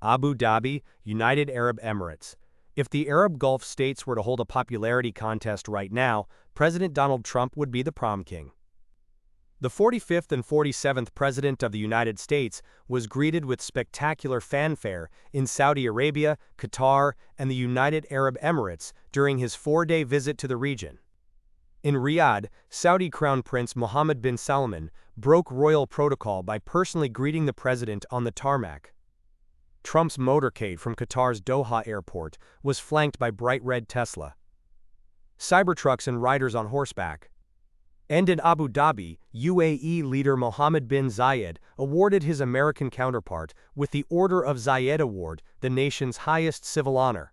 Abu Dhabi, United Arab Emirates. If the Arab Gulf states were to hold a popularity contest right now, President Donald Trump would be the prom king. The 45th and 47th President of the United States was greeted with spectacular fanfare in Saudi Arabia, Qatar, and the United Arab Emirates during his four-day visit to the region. In Riyadh, Saudi Crown Prince Mohammed bin Salman broke royal protocol by personally greeting the president on the tarmac. Trump's motorcade from Qatar's Doha airport was flanked by bright red Tesla cybertrucks and riders on horseback. And in Abu Dhabi, UAE leader Mohammed bin Zayed awarded his American counterpart with the Order of Zayed Award, the nation's highest civil honor.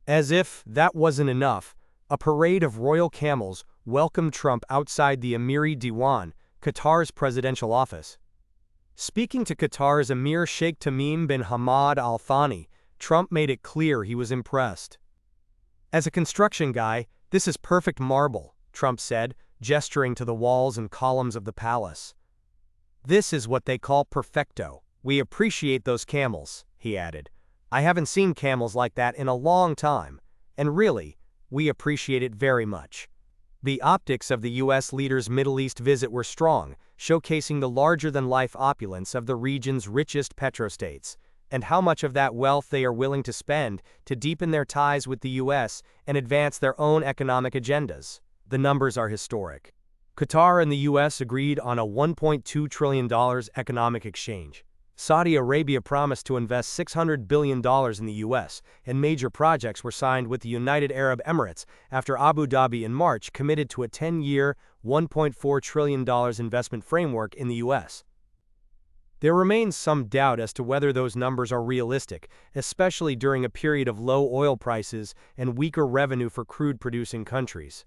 As if that wasn't enough, a parade of royal camels welcomed Trump outside the Emiri Diwan, Qatar's presidential office. Speaking to Qatar's Emir Sheikh Tamim bin Hamad Al Thani, Trump made it clear he was impressed. "As a construction guy, this is perfect marble," Trump said, gesturing to the walls and columns of the palace. "This is what they call perfecto. We appreciate those camels," he added. "I haven't seen camels like that in a long time, and really, we appreciate it very much." The optics of the U.S. leader's Middle East visit were strong, showcasing the larger-than-life opulence of the region's richest petrostates, and how much of that wealth they are willing to spend to deepen their ties with the U.S. and advance their own economic agendas. The numbers are historic. Qatar and the U.S. agreed on a $1.2 trillion economic exchange. Saudi Arabia promised to invest $600 billion in the U.S., and major projects were signed with the United Arab Emirates after Abu Dhabi in March committed to a 10-year, $1.4 trillion investment framework in the U.S. There remains some doubt as to whether those numbers are realistic, especially during a period of low oil prices and weaker revenue for crude-producing countries.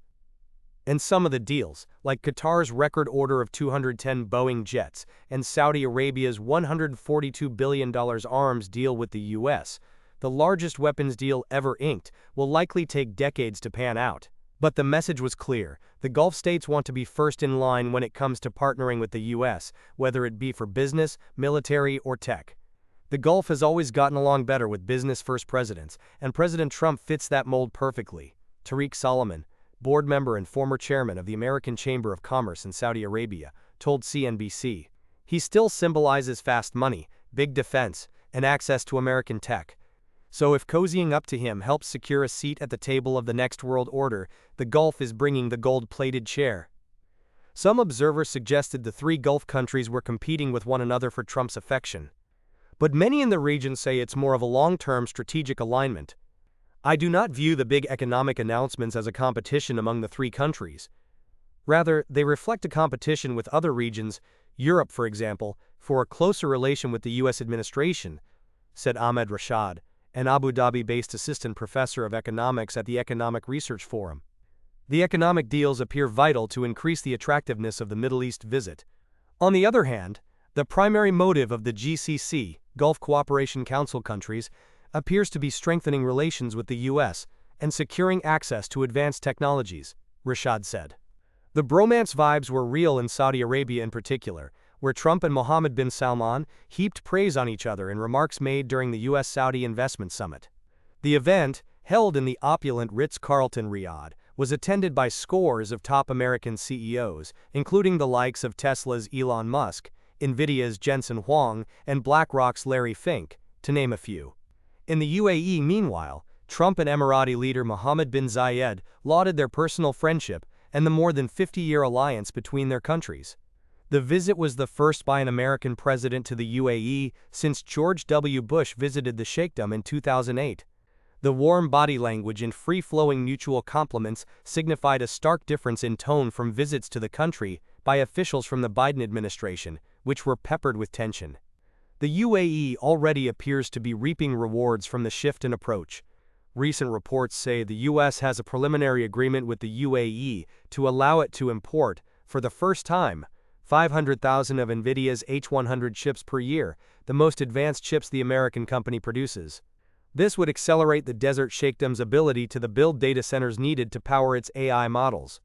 And some of the deals, like Qatar's record order of 210 Boeing jets and Saudi Arabia's $142 billion arms deal with the U.S., the largest weapons deal ever inked, will likely take decades to pan out. But the message was clear: the Gulf states want to be first in line when it comes to partnering with the U.S., whether it be for business, military, or tech. The Gulf has always gotten along better with business-first presidents, and President Trump fits that mold perfectly. Tariq Salman, board member and former chairman of the American Chamber of Commerce in Saudi Arabia, told CNBC. "He still symbolizes fast money, big defense, and access to American tech. So if cozying up to him helps secure a seat at the table of the next world order, the Gulf is bringing the gold-plated chair." Some observers suggested the three Gulf countries were competing with one another for Trump's affection. But many in the region say it's more of a long-term strategic alignment. "I do not view the big economic announcements as a competition among the three countries. Rather, they reflect a competition with other regions, Europe for example, for a closer relation with the U.S. administration," said Ahmed Rashad, an Abu Dhabi-based assistant professor of economics at the Economic Research Forum. The economic deals appear vital to increase the attractiveness of the Middle East visit. On the other hand, the primary motive of the GCC, Gulf Cooperation Council countries, appears to be strengthening relations with the U.S. and securing access to advanced technologies, Rashad said. The bromance vibes were real in Saudi Arabia in particular, where Trump and Mohammed bin Salman heaped praise on each other in remarks made during the U.S.-Saudi Investment Summit. The event, held in the opulent Ritz-Carlton Riyadh, was attended by scores of top American CEOs, including the likes of Tesla's Elon Musk, NVIDIA's Jensen Huang, and BlackRock's Larry Fink, to name a few. In the UAE, meanwhile, Trump and Emirati leader Mohammed bin Zayed lauded their personal friendship and the more than 50-year alliance between their countries. The visit was the first by an American president to the UAE since George W. Bush visited the Sheikhdom in 2008. The warm body language and free-flowing mutual compliments signified a stark difference in tone from visits to the country by officials from the Biden administration, which were peppered with tension. The UAE already appears to be reaping rewards from the shift in approach. Recent reports say the U.S. has a preliminary agreement with the UAE to allow it to import, for the first time, 500,000 of NVIDIA's H100 chips per year, the most advanced chips the American company produces. This would accelerate the Desert Sheikhdom's ability to build data centers needed to power its AI models.